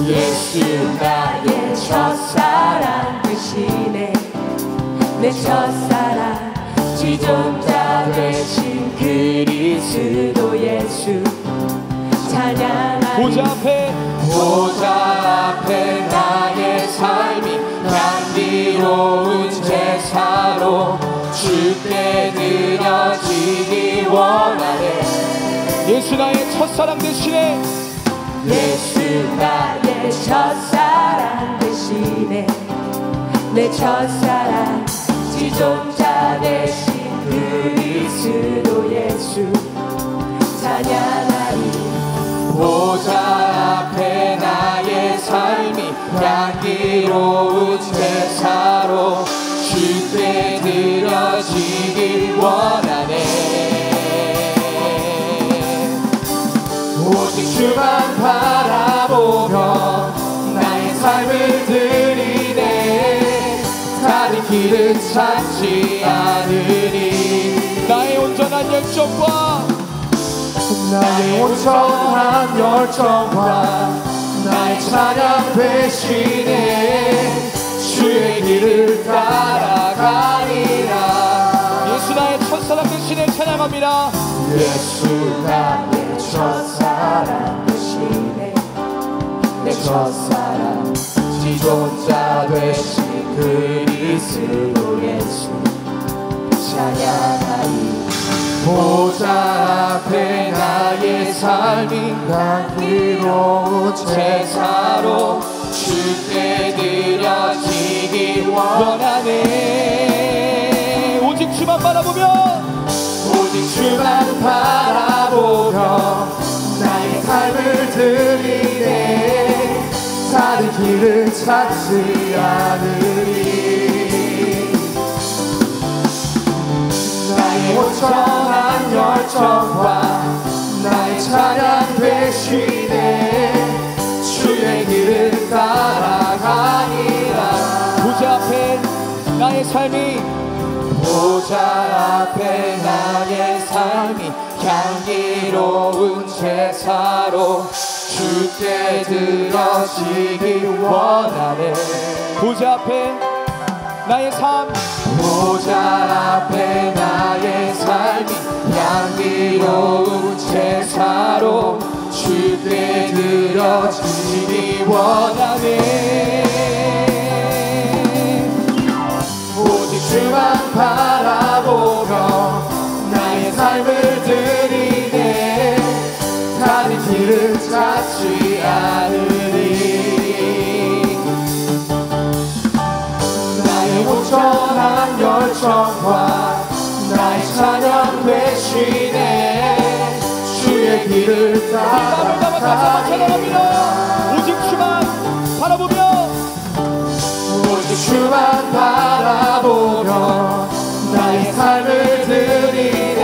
예수 나의 첫사랑 되시네. 내 첫사랑 지존자 되신 그리스도 예수 찬양하리. 보좌 앞에 나의 삶이 향기로운 제사로 주께 드려지기 원하네. 예수 나의 첫사랑 되시네. 예수 나의 첫사랑 되시네. 내 첫사랑 지존자 되신 그리스도 예수 찬양하리. 보좌 앞에 나의 삶이 향기로운 제사로 주께 드려지기 원하네. 오직 주만 바라보며 나의 삶을 드리네. 다른 길은 찾지 않으리. 나의 온전한 열정과 나의 온전한 열정과 나의 찬양 되시네. 주의 길을 따라가리라. 예수 나의 첫사랑 되시네. 찬양합니다. 예수 나의 첫사랑 되시네. 내 첫사랑 지존자 되신 그리스도 예수 찬양하리. 보좌 앞에 나의 삶이 향기로운 제사로 주께 드려지기 원하네. 오직 주만 바라보며 오직 주만 바라보며 나의 삶을 드리네. 다른 길을 찾지 않으리. 나의 온전한 열정과 나의 찬양 되시네. 주의 길을 따라가니라. 보좌 앞에 나의 삶이 보좌 앞에 나의 삶이 향기로운 제사로 주께 드려지기 원하네. 보좌 앞에 나의 삶 보좌 앞에 나의 삶이 향기로운 제사로 주께 드려지기 원하네. 오직 주만 바라보며 나의 삶을 드리네. 다른 길을 찾지 않으리. 나의 온전한 열정과 나의 찬양 되시네. 주의 길을 따라가리라. 오직 주만 바라보며 오직 주만 바라보며 나의 삶을 드리네.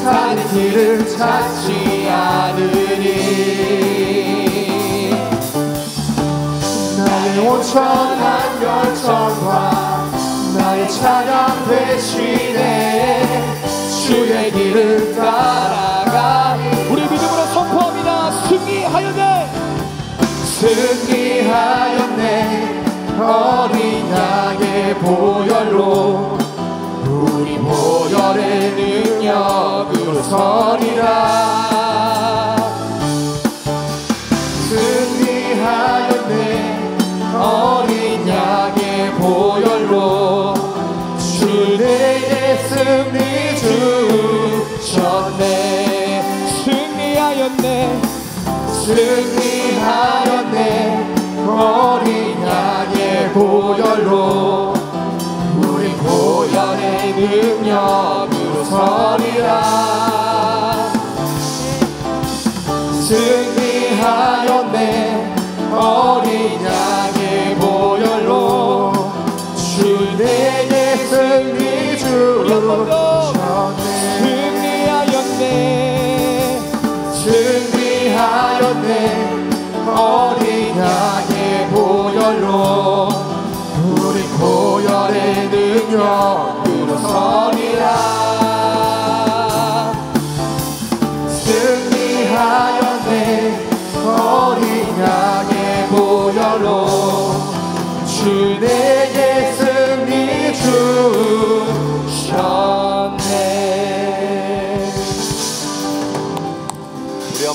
다른 길을 찾지 않으리. 나의 온전한 열정과 나의 찬양 되시네. 주의 길을 따라가리. 우리 믿음으로 선포합니다. 승리하였네. 승리하였네. 어린 양의 보혈로 우리 보혈의 능력으로 서리라. 승리하였네. 어린 양의 보혈로 주 내게 승리 주셨네. 승리하였네. 승리하였네. 어린 양의 보혈로 우리 보혈의 능력으로 서리라. 승리하였네. 어린 양의 보혈로 주 내게 승리 주셨네. 승리하였네. 승리하였네. 어린 양의 보혈로 우리 보혈의 능력으로 서리라. 승리하였네. 어린 양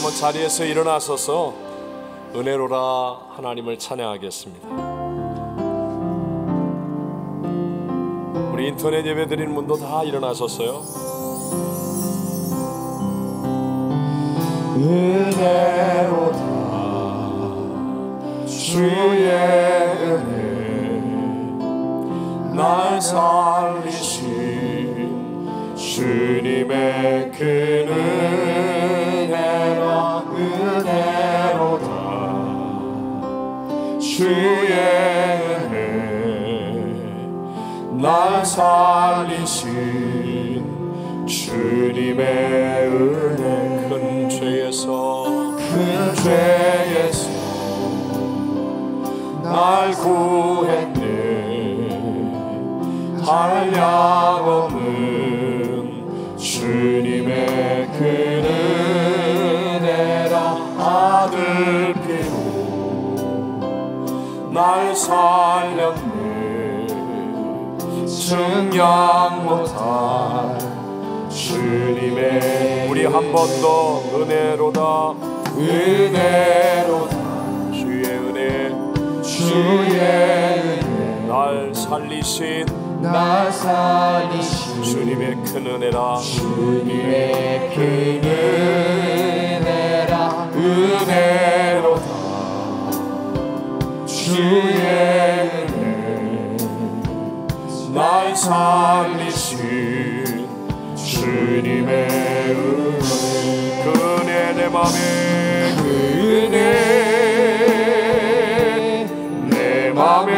한번 자리에서 일어나서서 은혜로라 하나님을 찬양하겠습니다. 우리 인터넷 예배 드리는 분도 다 일어나셨어요. 은혜로다 주의 은혜 날 살리신 주님의 그 은혜라 은혜로다 주의 은혜 날 살리신 주님의 은혜 큰 죄에서 날 구했네 한량없는 주님의 그 은혜라 아들 피로 날 살렸네 증량 못할 주님의 우리 한 번 더 은혜로다 은혜로다 주의 은혜 날 살리신 주님의 큰 은혜라 주님의 큰 은혜라 은혜로다 주의 은혜 날 살리신 주님의 은혜 그 은혜 내 맘에 그 은혜 내 맘에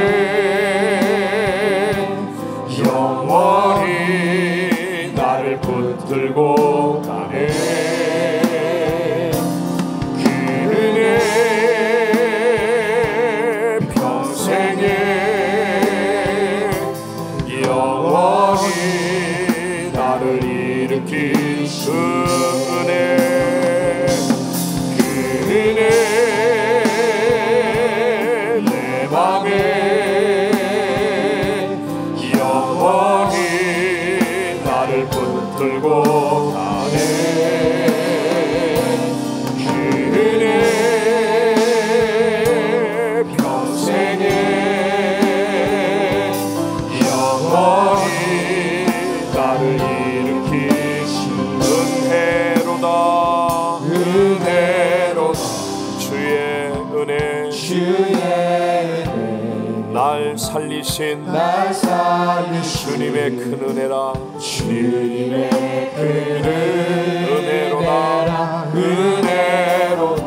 영원히 나를 붙들고 가네 그 은혜 평생에 영원히 나를 일으킨 그 은혜 그 은혜 내 맘에 영원히 나를 붙들고 가네 그 은혜 평생에 영원히 나를 일으키신 은혜로다 은혜로다 주의 은혜 날 살리신 날 살리신 주님의 큰 은혜라 주님의 그 은혜로다 은혜로다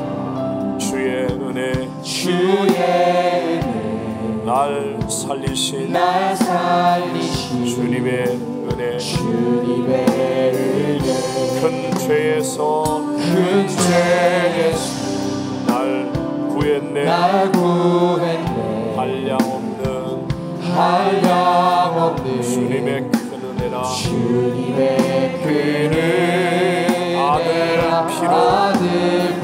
주의 은혜 날 살리신 날 살리신 주님의 은혜 주님의 은혜 큰 죄에서 큰 죄에서 날 구했네 날 구했네 한량없는 한량없는 주님의 큰 은혜라 주님의 그 아들 피로 아들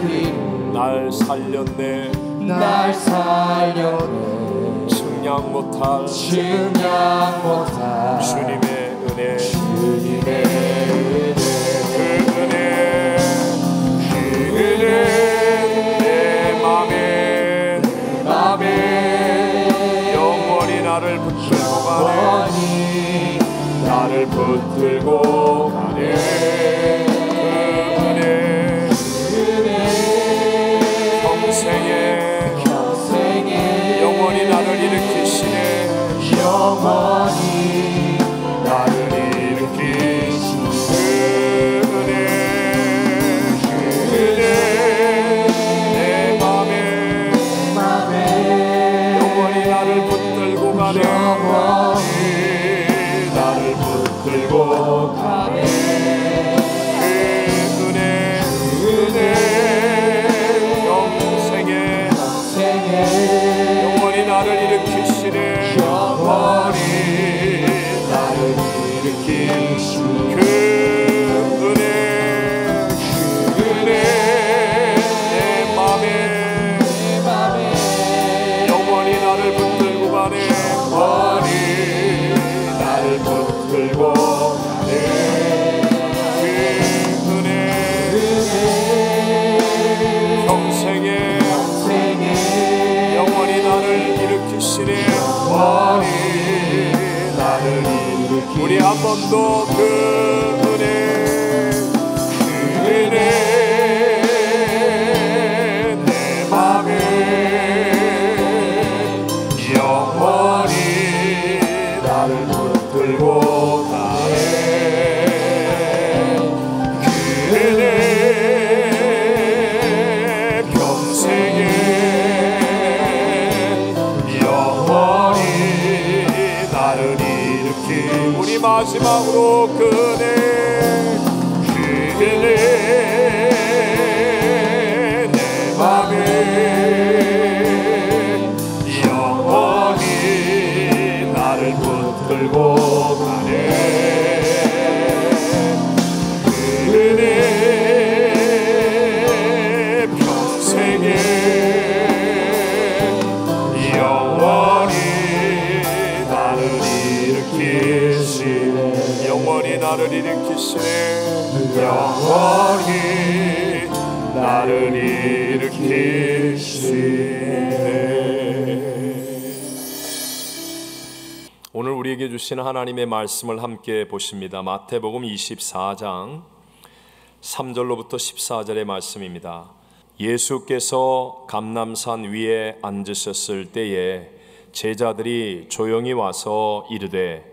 피로 날 살렸네 날 살렸네 측량 못할 증량 못할 주님의 은혜 주님의 은혜 그 은혜 그 은혜 내 맘에 영원히 나를 붙들고 가네 나를 붙들고 가네 그 은혜 평생에 영원히 나를 일으키시네 영원히 나를 일으키신 그 은혜 내 맘에 영원히 나를 붙들고 가네 영원히 나를 붙들고 가네 번도 그 은혜 내 맘에 영원히 나를 붙들고 가네. 그 은혜 평생에 영원히 나를 일으킨 우리 마지막으로 그 은혜 내 맘에 영원히 나를 붙들고 가네. 그 은혜 평생에 영원히 나를 일으키시네. 영원히 나를 일으키시네. 영원히 나를 일으키시네. 오늘 우리에게 주신 하나님의 말씀을 함께 보십니다. 마태복음 24장 3절로부터 14절의 말씀입니다. 예수께서 감람산 위에 앉으셨을 때에 제자들이 조용히 와서 이르되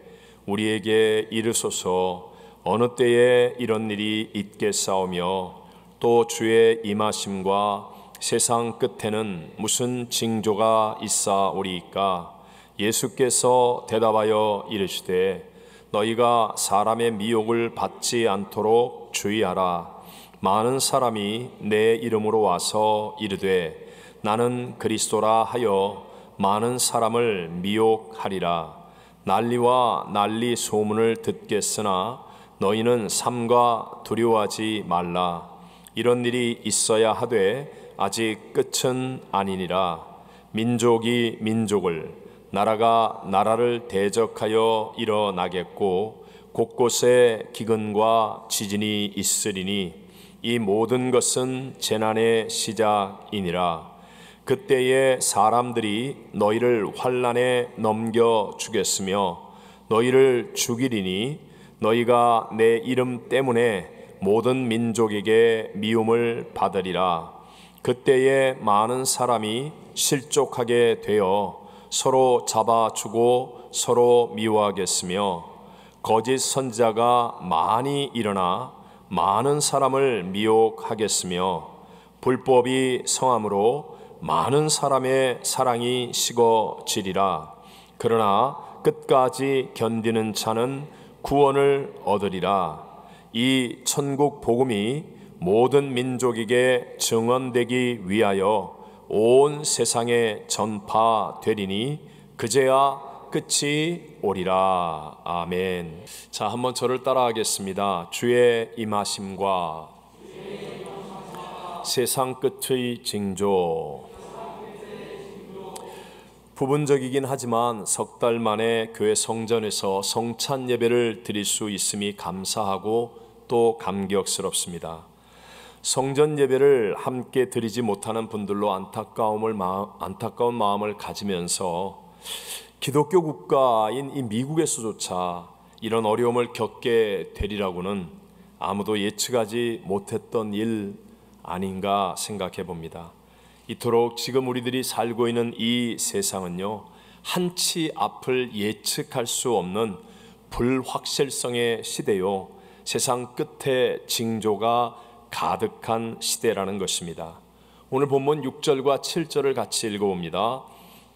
우리에게 이르소서 어느 때에 이런 일이 있겠사오며 또 주의 임하심과 세상 끝에는 무슨 징조가 있사오리이까? 예수께서 대답하여 이르시되 너희가 사람의 미혹을 받지 않도록 주의하라. 많은 사람이 내 이름으로 와서 이르되 나는 그리스도라 하여 많은 사람을 미혹하리라. 난리와 난리 소문을 듣겠으나 너희는 삼가 두려워하지 말라. 이런 일이 있어야 하되 아직 끝은 아니니라. 민족이 민족을 나라가 나라를 대적하여 일어나겠고 곳곳에 기근과 지진이 있으리니 이 모든 것은 재난의 시작이니라. 그때에 사람들이 너희를 환난에 넘겨 주겠으며 너희를 죽이리니 너희가 내 이름 때문에 모든 민족에게 미움을 받으리라. 그때에 많은 사람이 실족하게 되어 서로 잡아주고 서로 미워하겠으며 거짓 선지자가 많이 일어나 많은 사람을 미혹하겠으며 불법이 성함으로 많은 사람의 사랑이 식어지리라. 그러나 끝까지 견디는 자는 구원을 얻으리라. 이 천국 복음이 모든 민족에게 증언되기 위하여 온 세상에 전파되리니 그제야 끝이 오리라. 아멘. 자, 한번 저를 따라하겠습니다. 주의 임하심과 세상 끝의 징조. 부분적이긴 하지만 석 달 만에 교회 성전에서 성찬 예배를 드릴 수 있음이 감사하고 또 감격스럽습니다. 성전 예배를 함께 드리지 못하는 분들로 안타까운 마음을 가지면서 기독교 국가인 이 미국에서조차 이런 어려움을 겪게 되리라고는 아무도 예측하지 못했던 일 아닌가 생각해 봅니다. 이토록 지금 우리들이 살고 있는 이 세상은요, 한치 앞을 예측할 수 없는 불확실성의 시대요, 세상 끝에 징조가 가득한 시대라는 것입니다. 오늘 본문 6절과 7절을 같이 읽어봅니다.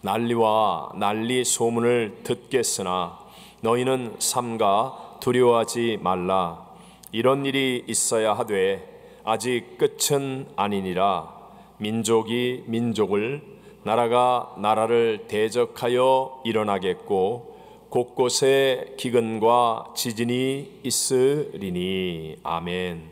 난리와 난리 소문을 듣겠으나 너희는 삼가 두려워하지 말라. 이런 일이 있어야 하되 아직 끝은 아니니라. 민족이 민족을 나라가 나라를 대적하여 일어나겠고 곳곳에 기근과 지진이 있으리니. 아멘.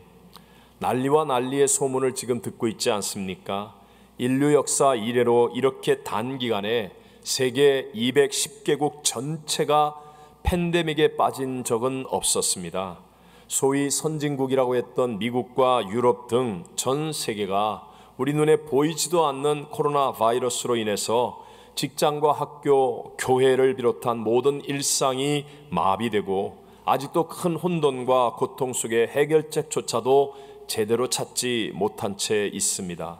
난리와 난리의 소문을 지금 듣고 있지 않습니까? 인류 역사 이래로 이렇게 단기간에 세계 210개국 전체가 팬데믹에 빠진 적은 없었습니다. 소위 선진국이라고 했던 미국과 유럽 등 전 세계가 우리 눈에 보이지도 않는 코로나 바이러스로 인해서 직장과 학교, 교회를 비롯한 모든 일상이 마비되고 아직도 큰 혼돈과 고통 속에 해결책조차도 제대로 찾지 못한 채 있습니다.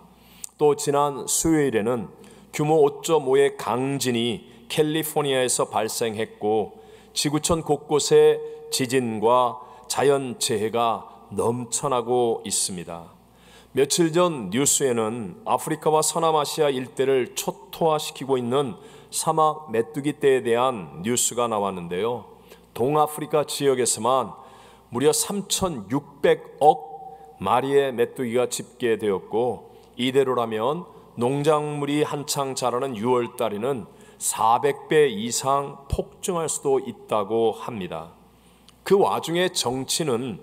또 지난 수요일에는 규모 5.5의 강진이 캘리포니아에서 발생했고 지구촌 곳곳에 지진과 자연재해가 넘쳐나고 있습니다. 며칠 전 뉴스에는 아프리카와 서남아시아 일대를 초토화시키고 있는 사막 메뚜기떼에 대한 뉴스가 나왔는데요. 동아프리카 지역에서만 무려 3,600억 마리의 메뚜기가 집계되었고 이대로라면 농작물이 한창 자라는 6월달에는 400배 이상 폭증할 수도 있다고 합니다. 그 와중에 정치는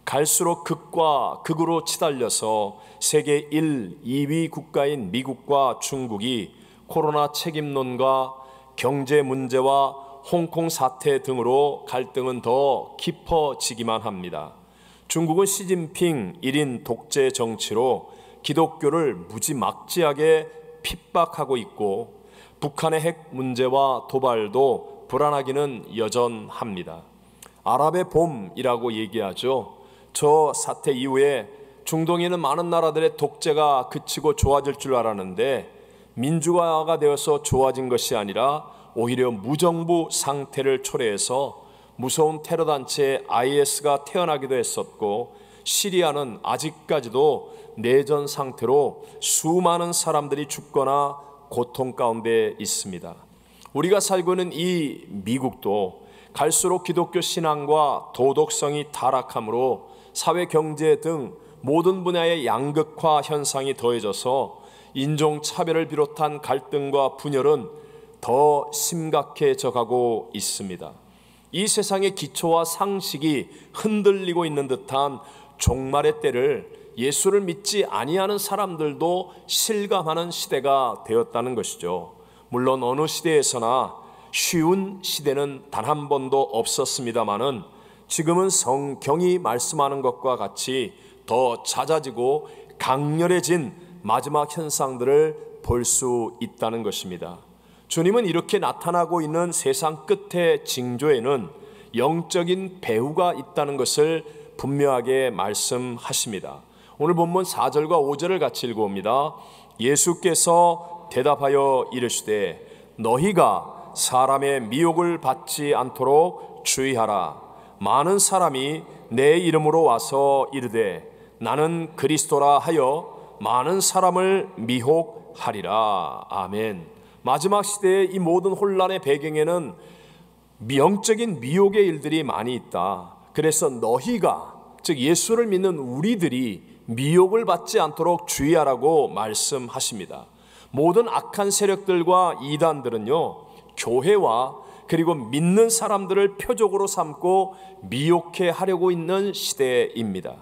갈수록 극과 극으로 치달려서 세계 1, 2위 국가인 미국과 중국이 코로나 책임론과 경제 문제와 홍콩 사태 등으로 갈등은 더 깊어지기만 합니다. 중국은 시진핑 1인 독재 정치로 기독교를 무지막지하게 핍박하고 있고 북한의 핵 문제와 도발도 불안하기는 여전합니다. 아랍의 봄이라고 얘기하죠. 저 사태 이후에 중동에는 많은 나라들의 독재가 그치고 좋아질 줄 알았는데 민주화가 되어서 좋아진 것이 아니라 오히려 무정부 상태를 초래해서 무서운 테러단체 IS가 태어나기도 했었고 시리아는 아직까지도 내전 상태로 수많은 사람들이 죽거나 고통 가운데 있습니다. 우리가 살고 있는 이 미국도 갈수록 기독교 신앙과 도덕성이 타락함으로 사회, 경제 등 모든 분야의 양극화 현상이 더해져서 인종차별을 비롯한 갈등과 분열은 더 심각해져 가고 있습니다. 이 세상의 기초와 상식이 흔들리고 있는 듯한 종말의 때를 예수를 믿지 아니하는 사람들도 실감하는 시대가 되었다는 것이죠. 물론 어느 시대에서나 쉬운 시대는 단 한 번도 없었습니다마는 지금은 성경이 말씀하는 것과 같이 더 잦아지고 강렬해진 마지막 현상들을 볼 수 있다는 것입니다. 주님은 이렇게 나타나고 있는 세상 끝의 징조에는 영적인 배후가 있다는 것을 분명하게 말씀하십니다. 오늘 본문 4절과 5절을 같이 읽어봅니다. 예수께서 대답하여 이르시되 너희가 사람의 미혹을 받지 않도록 주의하라. 많은 사람이 내 이름으로 와서 이르되 나는 그리스도라 하여 많은 사람을 미혹하리라. 아멘. 마지막 시대의 이 모든 혼란의 배경에는 영적인 미혹의 일들이 많이 있다. 그래서 너희가, 즉 예수를 믿는 우리들이 미혹을 받지 않도록 주의하라고 말씀하십니다. 모든 악한 세력들과 이단들은요, 교회와 그리고 믿는 사람들을 표적으로 삼고 미혹해 하려고 있는 시대입니다.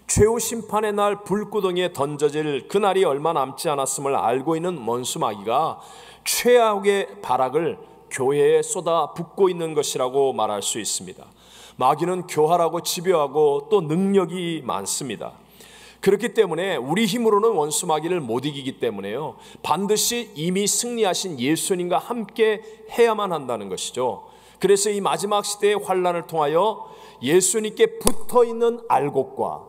최후 심판의 날 불구덩이에 던져질 그날이 얼마 남지 않았음을 알고 있는 원수마귀가 최악의 발악을 교회에 쏟아 붓고 있는 것이라고 말할 수 있습니다. 마귀는 교활하고 집요하고 또 능력이 많습니다. 그렇기 때문에 우리 힘으로는 원수 마귀를 못 이기기 때문에요, 반드시 이미 승리하신 예수님과 함께 해야만 한다는 것이죠. 그래서 이 마지막 시대의 환란을 통하여 예수님께 붙어있는 알곡과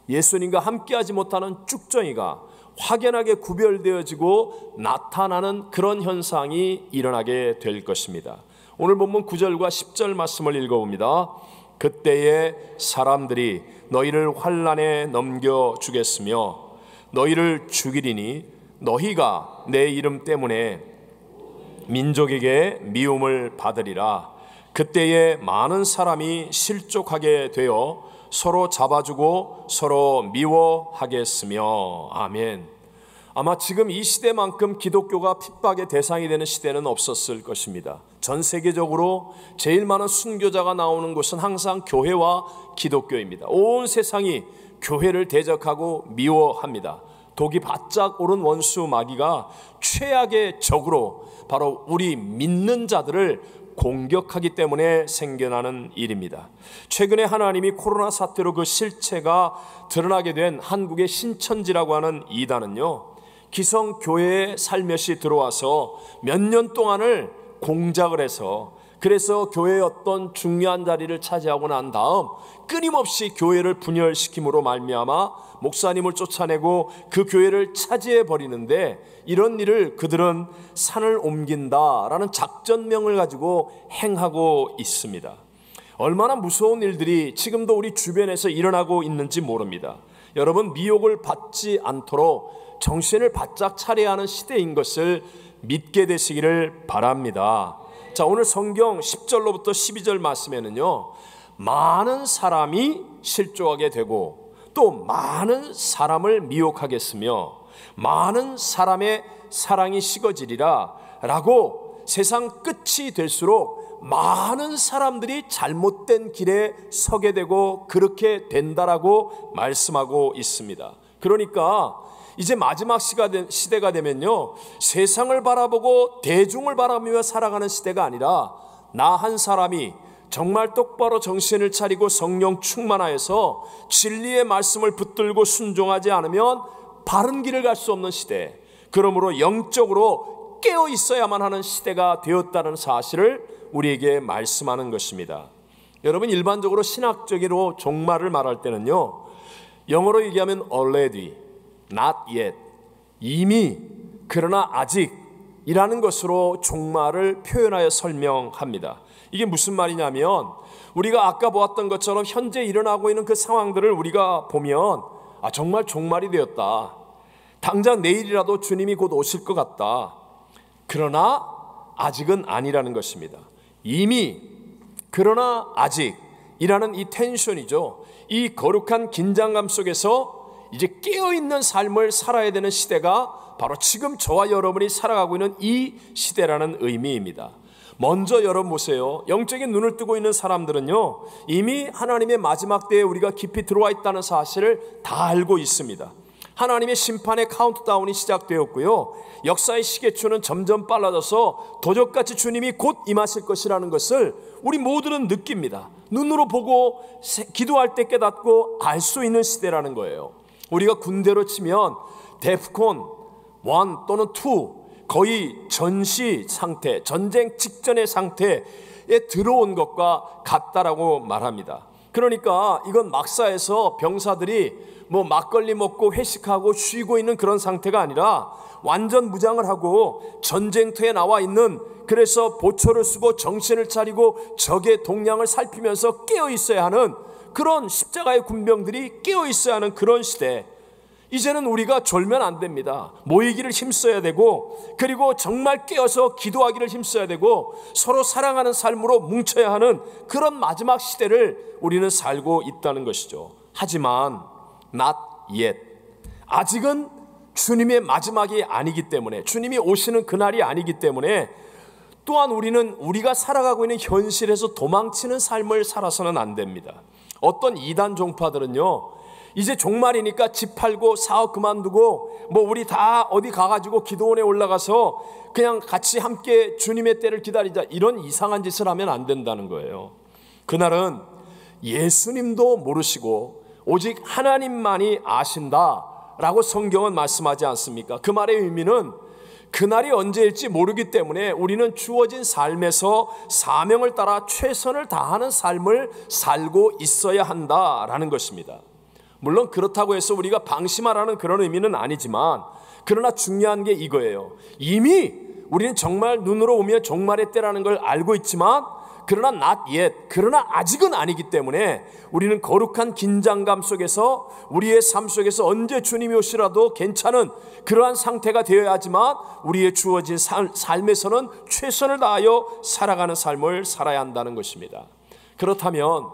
예수님과 함께하지 못하는 쭉정이가 확연하게 구별되어지고 나타나는 그런 현상이 일어나게 될 것입니다. 오늘 본문 9절과 10절 말씀을 읽어봅니다. 그때에 사람들이 너희를 환난에 넘겨주겠으며 너희를 죽이리니 너희가 내 이름 때문에 민족에게 미움을 받으리라. 그때에 많은 사람이 실족하게 되어 서로 잡아주고 서로 미워하겠으며. 아멘. 아마 지금 이 시대만큼 기독교가 핍박의 대상이 되는 시대는 없었을 것입니다. 전 세계적으로 제일 많은 순교자가 나오는 곳은 항상 교회와 기독교입니다. 온 세상이 교회를 대적하고 미워합니다. 독이 바짝 오른 원수 마귀가 최악의 적으로 바로 우리 믿는 자들을 공격하기 때문에 생겨나는 일입니다. 최근에 하나님이 코로나 사태로 그 실체가 드러나게 된 한국의 신천지라고 하는 이단은요, 기성교회에 살며시 들어와서 몇 년 동안을 공작을 해서 그래서 교회의 어떤 중요한 자리를 차지하고 난 다음 끊임없이 교회를 분열시킴으로 말미암아 목사님을 쫓아내고 그 교회를 차지해 버리는데, 이런 일을 그들은 산을 옮긴다라는 작전명을 가지고 행하고 있습니다. 얼마나 무서운 일들이 지금도 우리 주변에서 일어나고 있는지 모릅니다. 여러분, 미혹을 받지 않도록 정신을 바짝 차려야 하는 시대인 것을 믿게 되시기를 바랍니다. 자, 오늘 성경 10절로부터 12절 말씀에는요, 많은 사람이 실족하게 되고 또 많은 사람을 미혹하겠으며 많은 사람의 사랑이 식어지리라 라고 세상 끝이 될수록 많은 사람들이 잘못된 길에 서게 되고 그렇게 된다라고 말씀하고 있습니다. 그러니까 이제 마지막 시대가 되면요, 세상을 바라보고 대중을 바라보며 살아가는 시대가 아니라 나 한 사람이 정말 똑바로 정신을 차리고 성령 충만하여서 진리의 말씀을 붙들고 순종하지 않으면 바른 길을 갈 수 없는 시대, 그러므로 영적으로 깨어 있어야만 하는 시대가 되었다는 사실을 우리에게 말씀하는 것입니다. 여러분, 일반적으로 신학적으로 종말을 말할 때는요, 영어로 얘기하면 already, not yet, 이미, 그러나 아직 이라는 것으로 종말을 표현하여 설명합니다. 이게 무슨 말이냐면, 우리가 아까 보았던 것처럼 현재 일어나고 있는 그 상황들을 우리가 보면 정말 종말이 되었다, 당장 내일이라도 주님이 곧 오실 것 같다, 그러나 아직은 아니라는 것입니다. 이미, 그러나 아직이라는 이 텐션이죠. 이 거룩한 긴장감 속에서 이제 깨어있는 삶을 살아야 되는 시대가 바로 지금 저와 여러분이 살아가고 있는 이 시대라는 의미입니다. 먼저 여러분 보세요. 영적인 눈을 뜨고 있는 사람들은요, 이미 하나님의 마지막 때에 우리가 깊이 들어와 있다는 사실을 다 알고 있습니다. 하나님의 심판의 카운트다운이 시작되었고요, 역사의 시계추는 점점 빨라져서 도적같이 주님이 곧 임하실 것이라는 것을 우리 모두는 느낍니다. 눈으로 보고 기도할 때 깨닫고 알 수 있는 시대라는 거예요. 우리가 군대로 치면 데프콘 1 또는 2, 거의 전시 상태, 전쟁 직전의 상태에 들어온 것과 같다라고 말합니다. 그러니까 이건 막사에서 병사들이 막걸리 먹고 회식하고 쉬고 있는 그런 상태가 아니라 완전 무장을 하고 전쟁터에 나와 있는, 그래서 보초를 쓰고 정신을 차리고 적의 동향을 살피면서 깨어 있어야 하는 그런 십자가의 군병들이 깨어 있어야 하는 그런 시대. 이제는 우리가 졸면 안 됩니다. 모이기를 힘써야 되고, 그리고 정말 깨어서 기도하기를 힘써야 되고, 서로 사랑하는 삶으로 뭉쳐야 하는 그런 마지막 시대를 우리는 살고 있다는 것이죠. 하지만 not yet, 아직은 주님의 마지막이 아니기 때문에, 주님이 오시는 그날이 아니기 때문에, 또한 우리는 우리가 살아가고 있는 현실에서 도망치는 삶을 살아서는 안 됩니다. 어떤 이단 종파들은요, 이제 종말이니까 집 팔고 사업 그만두고 우리 다 어디 가가지고 기도원에 올라가서 그냥 같이 함께 주님의 때를 기다리자, 이런 이상한 짓을 하면 안 된다는 거예요. 그날은 예수님도 모르시고 오직 하나님만이 아신다라고 성경은 말씀하지 않습니까? 그 말의 의미는 그날이 언제일지 모르기 때문에 우리는 주어진 삶에서 사명을 따라 최선을 다하는 삶을 살고 있어야 한다라는 것입니다. 물론 그렇다고 해서 우리가 방심하라는 그런 의미는 아니지만, 그러나 중요한 게 이거예요. 이미 우리는 정말 눈으로 오면 종말의 때라는 걸 알고 있지만, 그러나 not yet, 그러나 아직은 아니기 때문에 우리는 거룩한 긴장감 속에서 우리의 삶 속에서 언제 주님이 오시라도 괜찮은 그러한 상태가 되어야 하지만, 우리의 주어진 삶에서는 최선을 다하여 살아가는 삶을 살아야 한다는 것입니다. 그렇다면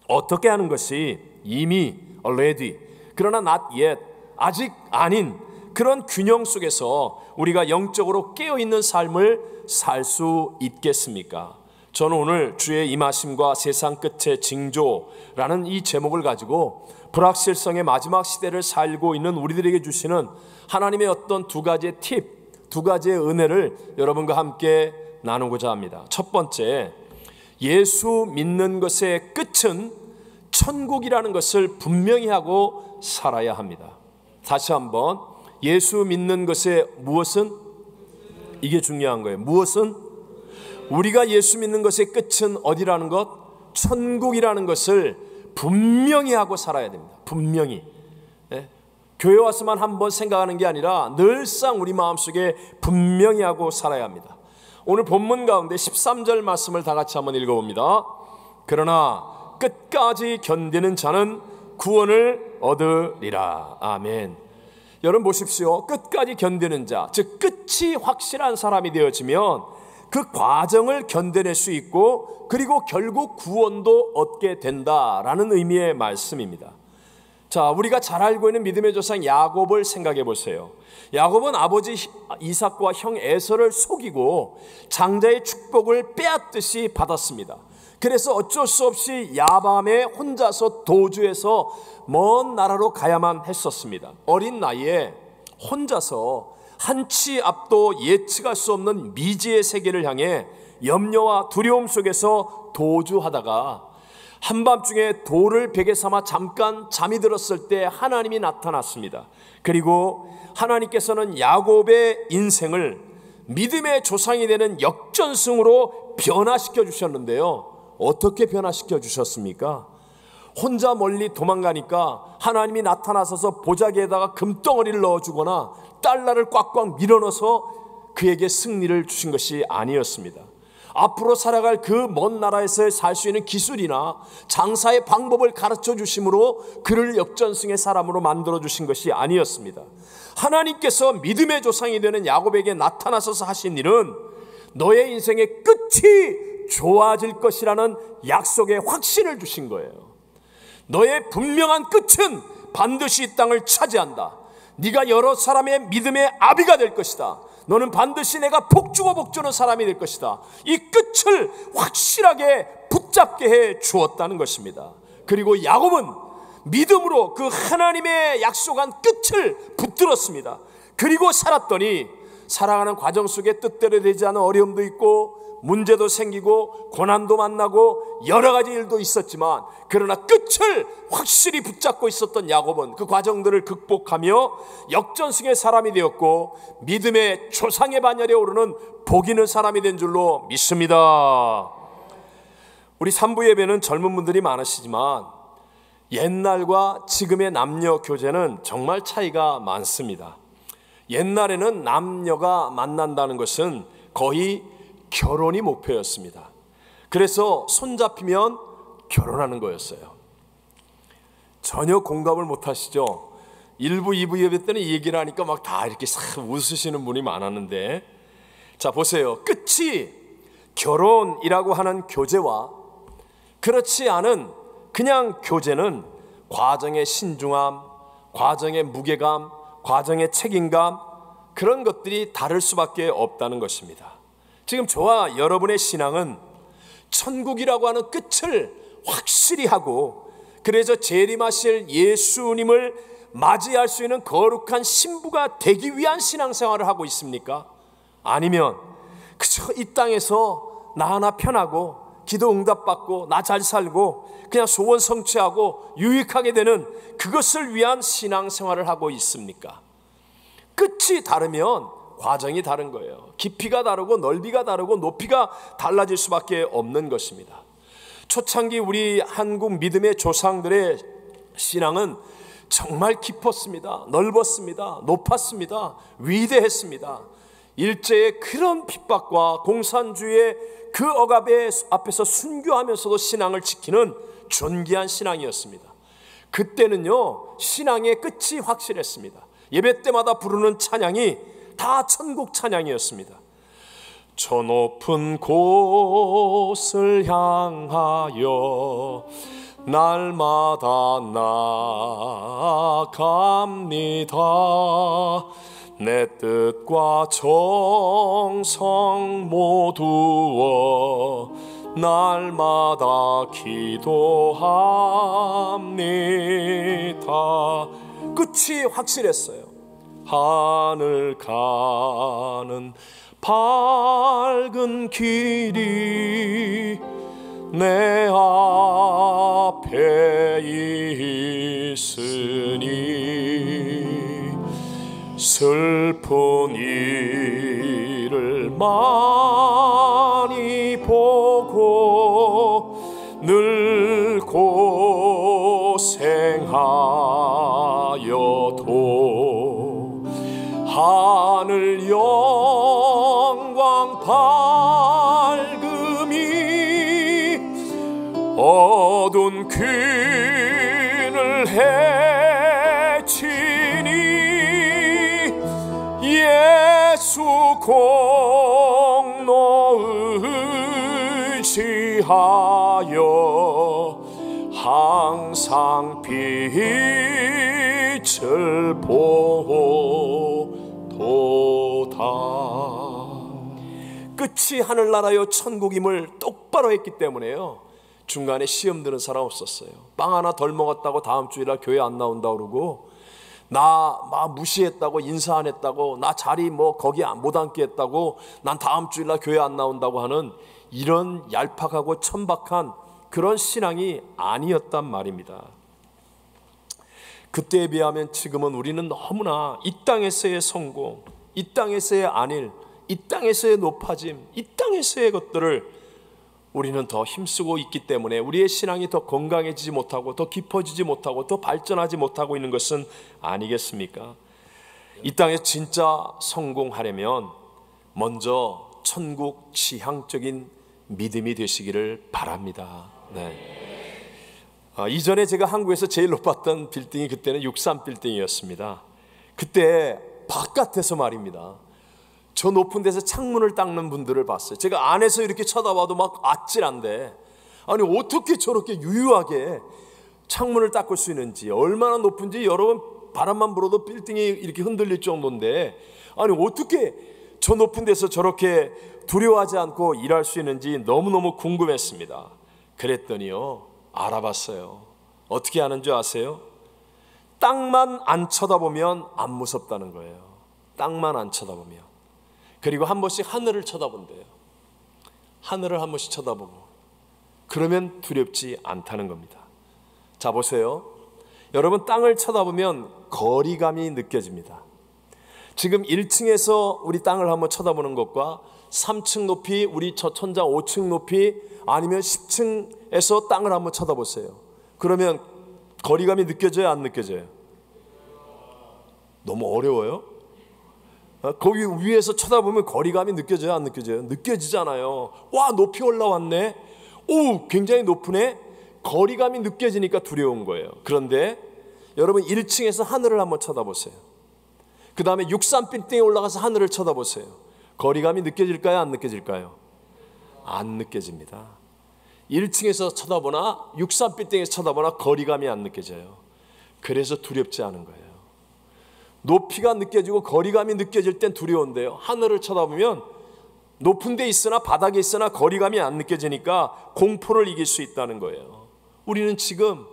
어떻게 하는 것이 이미 already, 그러나 not yet, 아직 아닌 그런 균형 속에서 우리가 영적으로 깨어있는 삶을 살 수 있겠습니까? 저는 오늘 주의 임하심과 세상 끝의 징조라는 이 제목을 가지고 불확실성의 마지막 시대를 살고 있는 우리들에게 주시는 하나님의 어떤 두 가지의 팁, 두 가지의 은혜를 여러분과 함께 나누고자 합니다. 첫 번째, 예수 믿는 것의 끝은 천국이라는 것을 분명히 하고 살아야 합니다. 다시 한번, 예수 믿는 것의 무엇은? 이게 중요한 거예요. 무엇은? 우리가 예수 믿는 것의 끝은 어디라는 것? 천국이라는 것을 분명히 하고 살아야 됩니다. 분명히. 교회 와서만 한번 생각하는 게 아니라 늘상 우리 마음속에 분명히 하고 살아야 합니다. 오늘 본문 가운데 13절 말씀을 다 같이 한번 읽어봅니다. 그러나 끝까지 견디는 자는 구원을 얻으리라. 아멘. 여러분 보십시오. 끝까지 견디는 자, 즉 끝이 확실한 사람이 되어지면 그 과정을 견뎌낼 수 있고 그리고 결국 구원도 얻게 된다라는 의미의 말씀입니다. 자, 우리가 잘 알고 있는 믿음의 조상 야곱을 생각해 보세요. 야곱은 아버지 이삭과 형 에서를 속이고 장자의 축복을 빼앗듯이 받았습니다. 그래서 어쩔 수 없이 야밤에 혼자서 도주해서 먼 나라로 가야만 했었습니다. 어린 나이에 혼자서 한치 앞도 예측할 수 없는 미지의 세계를 향해 염려와 두려움 속에서 도주하다가 한밤중에 돌을 베개 삼아 잠깐 잠이 들었을 때 하나님이 나타났습니다. 그리고 하나님께서는 야곱의 인생을 믿음의 조상이 되는 역전승으로 변화시켜 주셨는데요. 어떻게 변화시켜 주셨습니까? 혼자 멀리 도망가니까 하나님이 나타나셔서 보자기에다가 금덩어리를 넣어주거나 달러를 꽉꽉 밀어넣어서 그에게 승리를 주신 것이 아니었습니다. 앞으로 살아갈 그 먼 나라에서 살 수 있는 기술이나 장사의 방법을 가르쳐 주심으로 그를 역전승의 사람으로 만들어 주신 것이 아니었습니다. 하나님께서 믿음의 조상이 되는 야곱에게 나타나셔서 하신 일은 너의 인생의 끝이 좋아질 것이라는 약속의 확신을 주신 거예요. 너의 분명한 끝은 반드시 이 땅을 차지한다. 네가 여러 사람의 믿음의 아비가 될 것이다. 너는 반드시 내가 복주고 복주는 사람이 될 것이다. 이 끝을 확실하게 붙잡게 해 주었다는 것입니다. 그리고 야곱은 믿음으로 그 하나님의 약속한 끝을 붙들었습니다. 그리고 살았더니 살아가는 과정 속에 뜻대로 되지 않은 어려움도 있고 문제도 생기고 고난도 만나고 여러 가지 일도 있었지만 그러나 끝을 확실히 붙잡고 있었던 야곱은 그 과정들을 극복하며 역전승의 사람이 되었고 믿음의 조상의 반열에 오르는 복 있는 사람이 된 줄로 믿습니다. 우리 3부 예배는 젊은 분들이 많으시지만 옛날과 지금의 남녀 교제는 정말 차이가 많습니다. 옛날에는 남녀가 만난다는 것은 거의 결혼이 목표였습니다. 그래서 손잡히면 결혼하는 거였어요. 전혀 공감을 못 하시죠? 1부, 2부 예배 때는 이 얘기를 하니까 막 다 이렇게 싹 웃으시는 분이 많았는데, 자 보세요. 끝이 결혼이라고 하는 교제와 그렇지 않은 그냥 교제는 과정의 신중함, 과정의 무게감, 과정의 책임감, 그런 것들이 다를 수밖에 없다는 것입니다. 지금 저와 여러분의 신앙은 천국이라고 하는 끝을 확실히 하고 그래서 재림하실 예수님을 맞이할 수 있는 거룩한 신부가 되기 위한 신앙생활을 하고 있습니까? 아니면 그저 이 땅에서 나 하나 편하고 기도 응답받고 나 잘 살고 그냥 소원 성취하고 유익하게 되는 그것을 위한 신앙생활을 하고 있습니까? 끝이 다르면 과정이 다른 거예요. 깊이가 다르고 넓이가 다르고 높이가 달라질 수밖에 없는 것입니다. 초창기 우리 한국 믿음의 조상들의 신앙은 정말 깊었습니다. 넓었습니다. 높았습니다. 위대했습니다. 일제의 그런 핍박과 공산주의의 그 억압의 앞에서 순교하면서도 신앙을 지키는 존귀한 신앙이었습니다. 그때는요, 신앙의 끝이 확실했습니다. 예배 때마다 부르는 찬양이 다 천국 찬양이었습니다. 저 높은 곳을 향하여 날마다 나아갑니다. 내 뜻과 정성 모두어 날마다 기도합니다. 끝이 확실했어요. 하늘 가는 밝은 길이 내 앞에 있으니 슬픈 일을 많이 하여도 하늘 영광 밝음이 어두운 퀸을 해치니 예수 공로 의지하여 항상 빛을 보도다. 끝이 하늘나라요 천국임을 똑바로 했기 때문에요, 중간에 시험 드는 사람 없었어요. 빵 하나 덜 먹었다고 다음 주일날 교회 안 나온다 그러고, 나 무시했다고, 인사 안 했다고, 나 자리 거기 못 앉게 했다고, 난 다음 주일날 교회 안 나온다고 하는 이런 얄팍하고 천박한 그런 신앙이 아니었단 말입니다. 그때에 비하면 지금은 우리는 너무나 이 땅에서의 성공, 이 땅에서의 안일, 이 땅에서의 높아짐, 이 땅에서의 것들을 우리는 더 힘쓰고 있기 때문에 우리의 신앙이 더 건강해지지 못하고 더 깊어지지 못하고 더 발전하지 못하고 있는 것은 아니겠습니까? 이 땅에 진짜 성공하려면 먼저 천국 지향적인 믿음이 되시기를 바랍니다. 네. 이전에 제가 한국에서 제일 높았던 빌딩이 그때는 63 빌딩이었습니다. 그때 바깥에서 말입니다, 저 높은 데서 창문을 닦는 분들을 봤어요. 제가 안에서 이렇게 쳐다봐도 막 아찔한데, 아니 어떻게 저렇게 유유하게 창문을 닦을 수 있는지, 얼마나 높은지 여러분 바람만 불어도 빌딩이 이렇게 흔들릴 정도인데, 아니 어떻게 저 높은 데서 저렇게 두려워하지 않고 일할 수 있는지 너무너무 궁금했습니다. 그랬더니요, 알아봤어요. 어떻게 아는 줄 아세요? 땅만 안 쳐다보면 안 무섭다는 거예요. 땅만 안 쳐다보면. 그리고 한 번씩 하늘을 쳐다본대요. 하늘을 한 번씩 쳐다보고, 그러면 두렵지 않다는 겁니다. 자, 보세요. 여러분, 땅을 쳐다보면 거리감이 느껴집니다. 지금 1층에서 우리 땅을 한번 쳐다보는 것과 3층 높이, 우리 저 천장 5층 높이, 아니면 10층에서 땅을 한번 쳐다보세요. 그러면 거리감이 느껴져요, 안 느껴져요? 너무 어려워요? 거기 위에서 쳐다보면 거리감이 느껴져요, 안 느껴져요? 느껴지잖아요. 와, 높이 올라왔네. 오, 굉장히 높으네. 거리감이 느껴지니까 두려운 거예요. 그런데 여러분, 1층에서 하늘을 한번 쳐다보세요. 그 다음에 63 빌딩에 올라가서 하늘을 쳐다보세요. 거리감이 느껴질까요, 안 느껴질까요? 안 느껴집니다. 1층에서 쳐다보나 63 빌딩에서 쳐다보나 거리감이 안 느껴져요. 그래서 두렵지 않은 거예요. 높이가 느껴지고 거리감이 느껴질 땐 두려운데요, 하늘을 쳐다보면 높은 데 있으나 바닥에 있으나 거리감이 안 느껴지니까 공포를 이길 수 있다는 거예요. 우리는 지금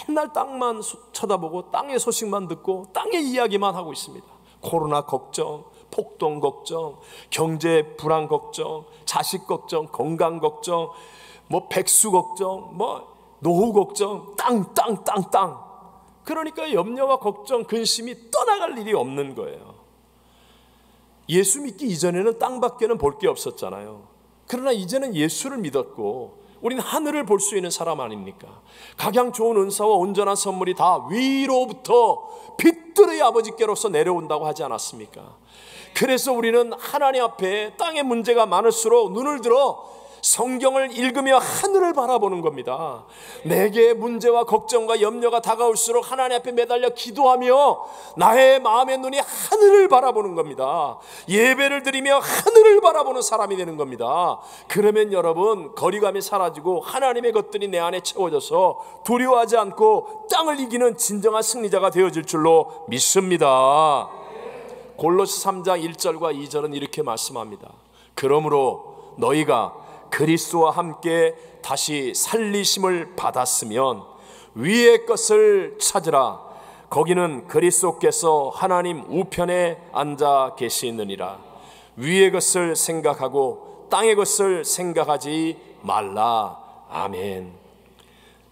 맨날 땅만 쳐다보고 땅의 소식만 듣고 땅의 이야기만 하고 있습니다. 코로나 걱정, 폭동 걱정, 경제 불안 걱정, 자식 걱정, 건강 걱정, 백수 걱정, 노후 걱정, 땅. 그러니까 염려와 걱정, 근심이 떠나갈 일이 없는 거예요. 예수 믿기 이전에는 땅밖에는 볼 게 없었잖아요. 그러나 이제는 예수를 믿었고 우리는 하늘을 볼 수 있는 사람 아닙니까? 각양 좋은 은사와 온전한 선물이 다 위로부터 빛들의 아버지께로서 내려온다고 하지 않았습니까? 그래서 우리는 하나님 앞에 땅의 문제가 많을수록 눈을 들어 성경을 읽으며 하늘을 바라보는 겁니다. 내게 문제와 걱정과 염려가 다가올수록 하나님 앞에 매달려 기도하며 나의 마음의 눈이 하늘을 바라보는 겁니다. 예배를 드리며 하늘을 바라보는 사람이 되는 겁니다. 그러면 여러분, 거리감이 사라지고 하나님의 것들이 내 안에 채워져서 두려워하지 않고 땅을 이기는 진정한 승리자가 되어질 줄로 믿습니다. 골로새 3장 1절과 2절은 이렇게 말씀합니다. 그러므로 너희가 그리스도와 함께 다시 살리심을 받았으면 위의 것을 찾으라. 거기는 그리스도께서 하나님 우편에 앉아 계시느니라. 위의 것을 생각하고 땅의 것을 생각하지 말라. 아멘.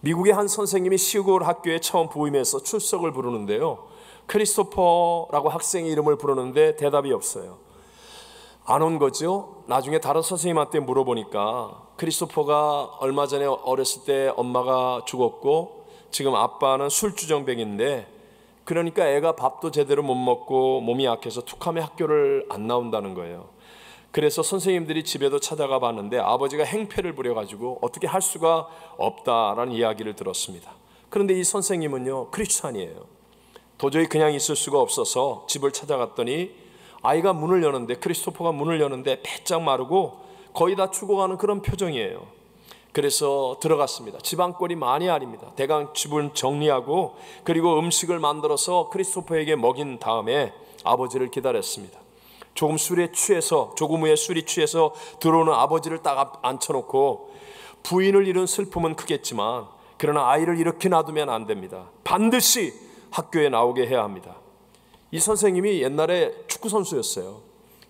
미국의 한 선생님이 시골 학교에 처음 부임해서 출석을 부르는데요, 크리스토퍼라고 학생의 이름을 부르는데 대답이 없어요. 안 온 거죠. 나중에 다른 선생님한테 물어보니까 크리스토퍼가 얼마 전에 어렸을 때 엄마가 죽었고 지금 아빠는 술주정뱅인데 그러니까 애가 밥도 제대로 못 먹고 몸이 약해서 툭하면 학교를 안 나온다는 거예요. 그래서 선생님들이 집에도 찾아가 봤는데 아버지가 행패를 부려가지고 어떻게 할 수가 없다라는 이야기를 들었습니다. 그런데 이 선생님은요, 크리스찬이에요. 도저히 그냥 있을 수가 없어서 집을 찾아갔더니 아이가 문을 여는데, 크리스토퍼가 문을 여는데 배짱 마르고 거의 다 죽어가는 그런 표정이에요. 그래서 들어갔습니다. 집안꼴이 많이 아닙니다. 대강 집을 정리하고 그리고 음식을 만들어서 크리스토퍼에게 먹인 다음에 아버지를 기다렸습니다. 조금 후에 술이 취해서 들어오는 아버지를 딱 앉혀놓고, 부인을 잃은 슬픔은 크겠지만 그러나 아이를 이렇게 놔두면 안 됩니다. 반드시 학교에 나오게 해야 합니다. 이 선생님이 옛날에 축구 선수였어요.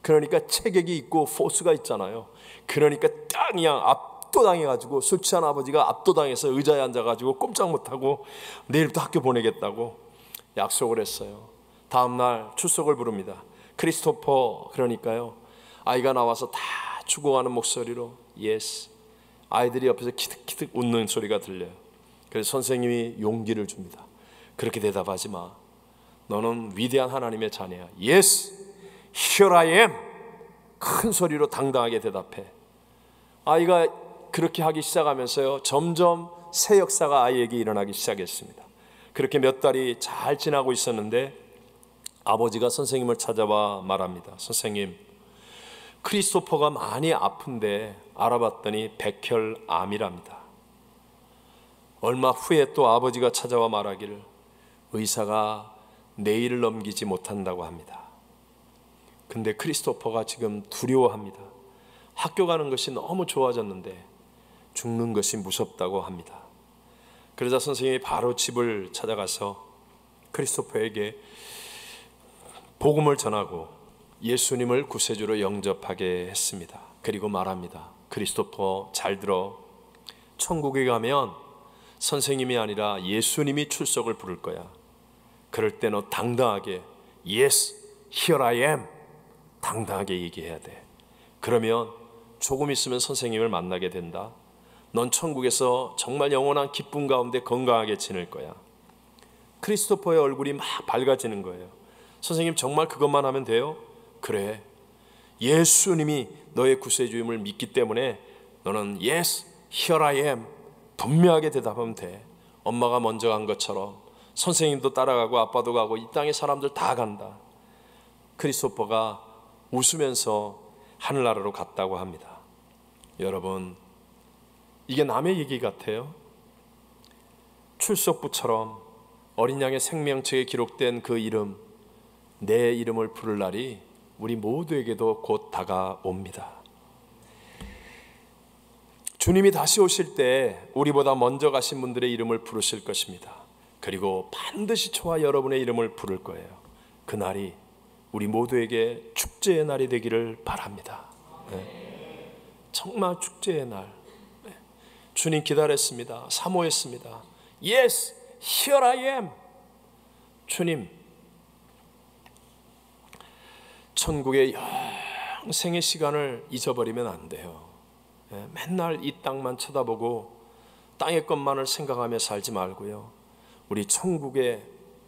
그러니까 체격이 있고 포스가 있잖아요. 그러니까 딱 그냥 압도당해가지고, 술 취한 아버지가 압도당해서 의자에 앉아가지고 꼼짝 못하고 내일부터 학교 보내겠다고 약속을 했어요. 다음날 출석을 부릅니다. 크리스토퍼, 그러니까요, 아이가 나와서 다 죽어가는 목소리로 예스, 아이들이 옆에서 키득키득 웃는 소리가 들려요. 그래서 선생님이 용기를 줍니다. 그렇게 대답하지 마. 너는 위대한 하나님의 자녀야. Yes, here I am. 큰 소리로 당당하게 대답해. 아이가 그렇게 하기 시작하면서요, 점점 새 역사가 아이에게 일어나기 시작했습니다. 그렇게 몇 달이 잘 지나고 있었는데 아버지가 선생님을 찾아와 말합니다. 선생님, 크리스토퍼가 많이 아픈데 알아봤더니 백혈암이랍니다. 얼마 후에 또 아버지가 찾아와 말하기를 의사가 내일을 넘기지 못한다고 합니다. 근데 크리스토퍼가 지금 두려워합니다. 학교 가는 것이 너무 좋아졌는데 죽는 것이 무섭다고 합니다. 그러자 선생님이 바로 집을 찾아가서 크리스토퍼에게 복음을 전하고 예수님을 구세주로 영접하게 했습니다. 그리고 말합니다. 크리스토퍼, 잘 들어. 천국에 가면 선생님이 아니라 예수님이 출석을 부를 거야. 그럴 때 너 당당하게 Yes, here I am 당당하게 얘기해야 돼. 그러면 조금 있으면 선생님을 만나게 된다. 넌 천국에서 정말 영원한 기쁨 가운데 건강하게 지낼 거야. 크리스토퍼의 얼굴이 막 밝아지는 거예요. 선생님, 정말 그것만 하면 돼요? 그래, 예수님이 너의 구세주임을 믿기 때문에 너는 Yes, here I am 분명하게 대답하면 돼. 엄마가 먼저 간 것처럼 선생님도 따라가고 아빠도 가고 이 땅의 사람들 다 간다. 크리스토퍼가 웃으면서 하늘나라로 갔다고 합니다. 여러분, 이게 남의 얘기 같아요? 출석부처럼 어린 양의 생명책에 기록된 그 이름, 내 이름을 부를 날이 우리 모두에게도 곧 다가옵니다. 주님이 다시 오실 때 우리보다 먼저 가신 분들의 이름을 부르실 것입니다. 그리고 반드시 저와 여러분의 이름을 부를 거예요. 그날이 우리 모두에게 축제의 날이 되기를 바랍니다. 네. 정말 축제의 날. 네. 주님 기다렸습니다. 사모했습니다. Yes, here I am. 주님, 천국의 영생의 시간을 잊어버리면 안 돼요. 맨날 이 땅만 쳐다보고 땅의 것만을 생각하며 살지 말고요, 우리 천국의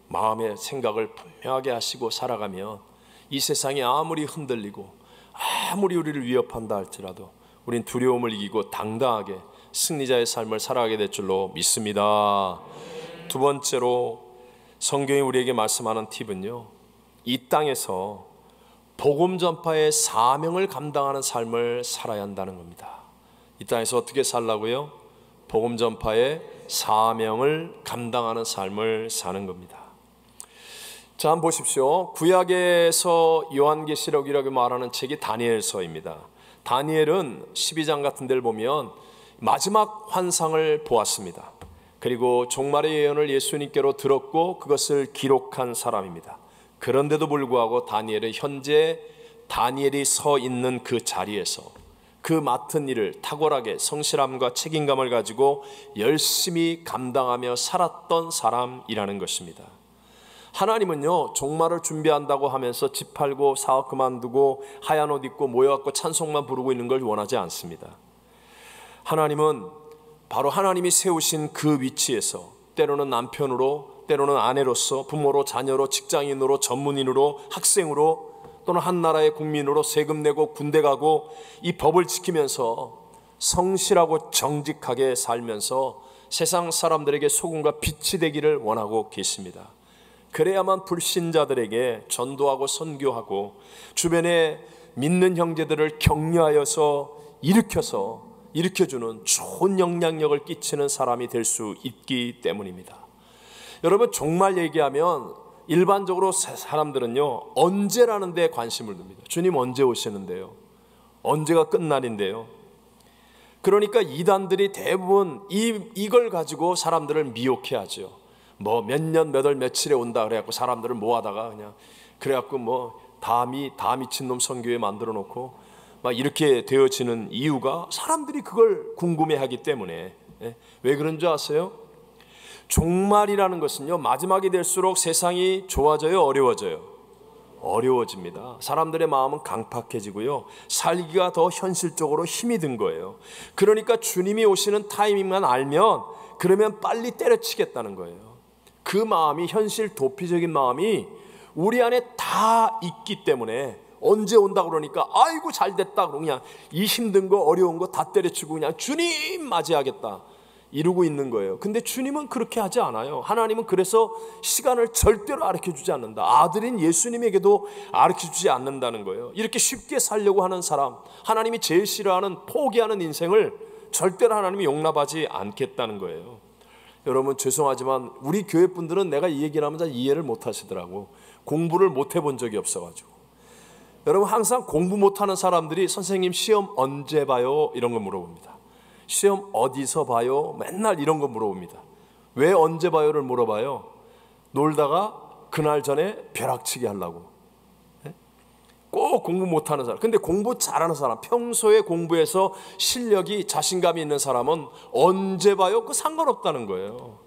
마음의 생각을 분명하게 하시고 살아가면 이 세상이 아무리 흔들리고 아무리 우리를 위협한다 할지라도 우린 두려움을 이기고 당당하게 승리자의 삶을 살아가게 될 줄로 믿습니다. 두 번째로 성경이 우리에게 말씀하는 팁은요, 이 땅에서 복음 전파의 사명을 감당하는 삶을 살아야 한다는 겁니다. 이 땅에서 어떻게 살라고요? 복음 전파의 사명을 감당하는 삶을 사는 겁니다. 자, 한번 보십시오. 구약에서 요한계시록이라고 말하는 책이 다니엘서입니다. 다니엘은 12장 같은 데를 보면 마지막 환상을 보았습니다. 그리고 종말의 예언을 예수님께로 들었고 그것을 기록한 사람입니다. 그런데도 불구하고 다니엘은 현재 다니엘이 서 있는 그 자리에서 그 맡은 일을 탁월하게 성실함과 책임감을 가지고 열심히 감당하며 살았던 사람이라는 것입니다. 하나님은요, 종말을 준비한다고 하면서 집 팔고 사업 그만두고 하얀 옷 입고 모여갖고 찬송만 부르고 있는 걸 원하지 않습니다. 하나님은 바로 하나님이 세우신 그 위치에서 때로는 남편으로, 때로는 아내로서, 부모로, 자녀로, 직장인으로, 전문인으로, 학생으로, 또는 한 나라의 국민으로 세금 내고 군대 가고 이 법을 지키면서 성실하고 정직하게 살면서 세상 사람들에게 소금과 빛이 되기를 원하고 계십니다. 그래야만 불신자들에게 전도하고 선교하고 주변에 믿는 형제들을 격려하여서 일으켜주는 좋은 영향력을 끼치는 사람이 될 수 있기 때문입니다. 여러분, 종말 얘기하면 일반적으로 사람들은요, 언제라는 데 관심을 둡니다. 주님 언제 오시는데요? 언제가 끝날인데요? 그러니까 이단들이 대부분 이걸 가지고 사람들을 미혹해 하죠. 뭐 몇 년, 몇 월, 며칠에 온다 그래갖고 사람들을 모아다가 그냥 그래갖고 뭐 다 미친놈 선교회 만들어 놓고 막 이렇게 되어지는 이유가 사람들이 그걸 궁금해하기 때문에. 왜 그런 줄 아세요? 종말이라는 것은요, 마지막이 될수록 세상이 좋아져요, 어려워져요? 어려워집니다. 사람들의 마음은 강팍해지고요, 살기가 더 현실적으로 힘이 든 거예요. 그러니까 주님이 오시는 타이밍만 알면 그러면 빨리 때려치겠다는 거예요. 그 마음이, 현실 도피적인 마음이 우리 안에 다 있기 때문에 언제 온다 그러니까 아이고 잘됐다 그러고 그냥 이 힘든 거 어려운 거 다 때려치고 그냥 주님 맞이하겠다 이러고 있는 거예요. 근데 주님은 그렇게 하지 않아요. 하나님은 그래서 시간을 절대로 가르쳐주지 않는다. 아들인 예수님에게도 가르쳐주지 않는다는 거예요. 이렇게 쉽게 살려고 하는 사람, 하나님이 제일 싫어하는 포기하는 인생을 절대로 하나님이 용납하지 않겠다는 거예요. 여러분, 죄송하지만 우리 교회 분들은 내가 이 얘기를 하면 잘 이해를 못 하시더라고. 공부를 못 해본 적이 없어가지고. 여러분, 항상 공부 못하는 사람들이 선생님 시험 언제 봐요? 이런 거 물어봅니다. 시험 어디서 봐요? 맨날 이런 거 물어봅니다. 왜 언제 봐요를 물어봐요? 놀다가 그날 전에 벼락치기 하려고. 꼭 공부 못하는 사람. 근데 공부 잘하는 사람, 평소에 공부해서 실력이, 자신감이 있는 사람은 언제 봐요? 그 상관없다는 거예요.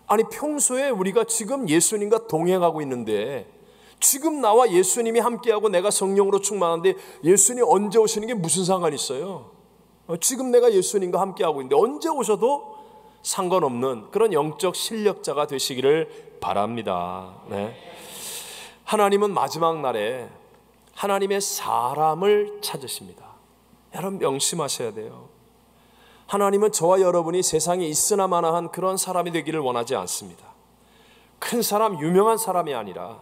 아니, 평소에 우리가 지금 예수님과 동행하고 있는데, 지금 나와 예수님이 함께하고 내가 성령으로 충만한데 예수님 언제 오시는 게 무슨 상관이 있어요? 지금 내가 예수님과 함께하고 있는데 언제 오셔도 상관없는 그런 영적 실력자가 되시기를 바랍니다. 네. 하나님은 마지막 날에 하나님의 사람을 찾으십니다. 여러분, 명심하셔야 돼요. 하나님은 저와 여러분이 세상에 있으나 마나한 그런 사람이 되기를 원하지 않습니다. 큰 사람, 유명한 사람이 아니라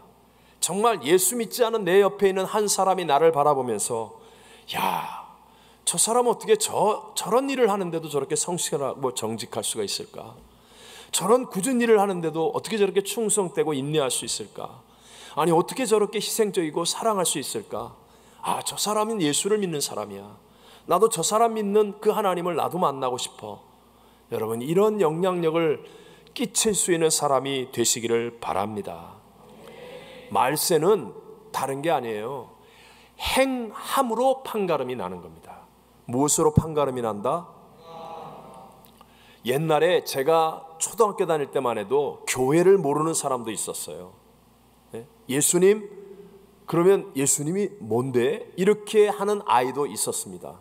정말 예수 믿지 않은 내 옆에 있는 한 사람이 나를 바라보면서, 야, 저 사람은 어떻게 저런 일을 하는데도 저렇게 성실하고 정직할 수가 있을까? 저런 굳은 일을 하는데도 어떻게 저렇게 충성되고 인내할 수 있을까? 아니, 어떻게 저렇게 희생적이고 사랑할 수 있을까? 아, 저 사람은 예수를 믿는 사람이야. 나도 저 사람 믿는 그 하나님을 나도 만나고 싶어. 여러분, 이런 영향력을 끼칠 수 있는 사람이 되시기를 바랍니다. 말세는 다른 게 아니에요. 행함으로 판가름이 나는 겁니다. 무엇으로 판가름이 난다? 옛날에 제가 초등학교 다닐 때만 해도 교회를 모르는 사람도 있었어요. 예수님? 그러면 예수님이 뭔데? 이렇게 하는 아이도 있었습니다.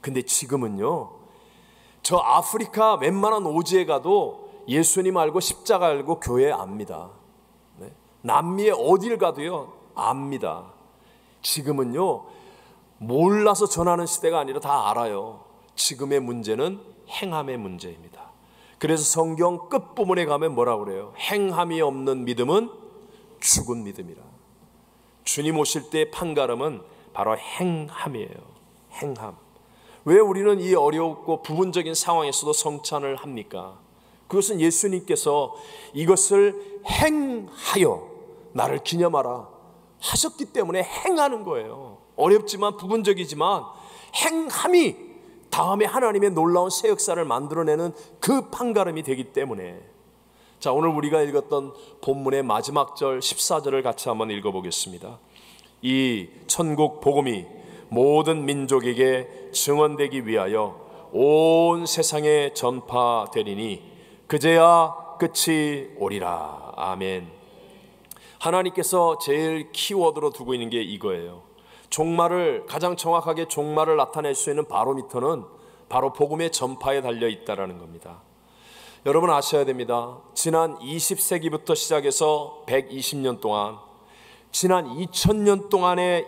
근데 지금은요, 저 아프리카 웬만한 오지에 가도 예수님 알고 십자가 알고 교회 압니다. 남미에 어딜 가도요, 압니다. 지금은요, 몰라서 전하는 시대가 아니라 다 알아요. 지금의 문제는 행함의 문제입니다. 그래서 성경 끝부분에 가면 뭐라고 그래요? 행함이 없는 믿음은 죽은 믿음이라. 주님 오실 때의 판가름은 바로 행함이에요. 행함. 왜 우리는 이 어렵고 부분적인 상황에서도 성찬을 합니까? 그것은 예수님께서 이것을 행하여 나를 기념하라 하셨기 때문에 행하는 거예요. 어렵지만 부분적이지만 행함이 다음에 하나님의 놀라운 새 역사를 만들어내는 그 판가름이 되기 때문에. 자, 오늘 우리가 읽었던 본문의 마지막 절 14절을 같이 한번 읽어보겠습니다. 이 천국 복음이 모든 민족에게 증언되기 위하여 온 세상에 전파되리니 그제야 끝이 오리라. 아멘. 하나님께서 제일 키워드로 두고 있는 게 이거예요. 종말을, 가장 정확하게 종말을 나타낼 수 있는 바로미터는 바로 복음의 전파에 달려 있다라는 겁니다. 여러분 아셔야 됩니다. 지난 20세기부터 시작해서 120년 동안, 지난 2000년 동안의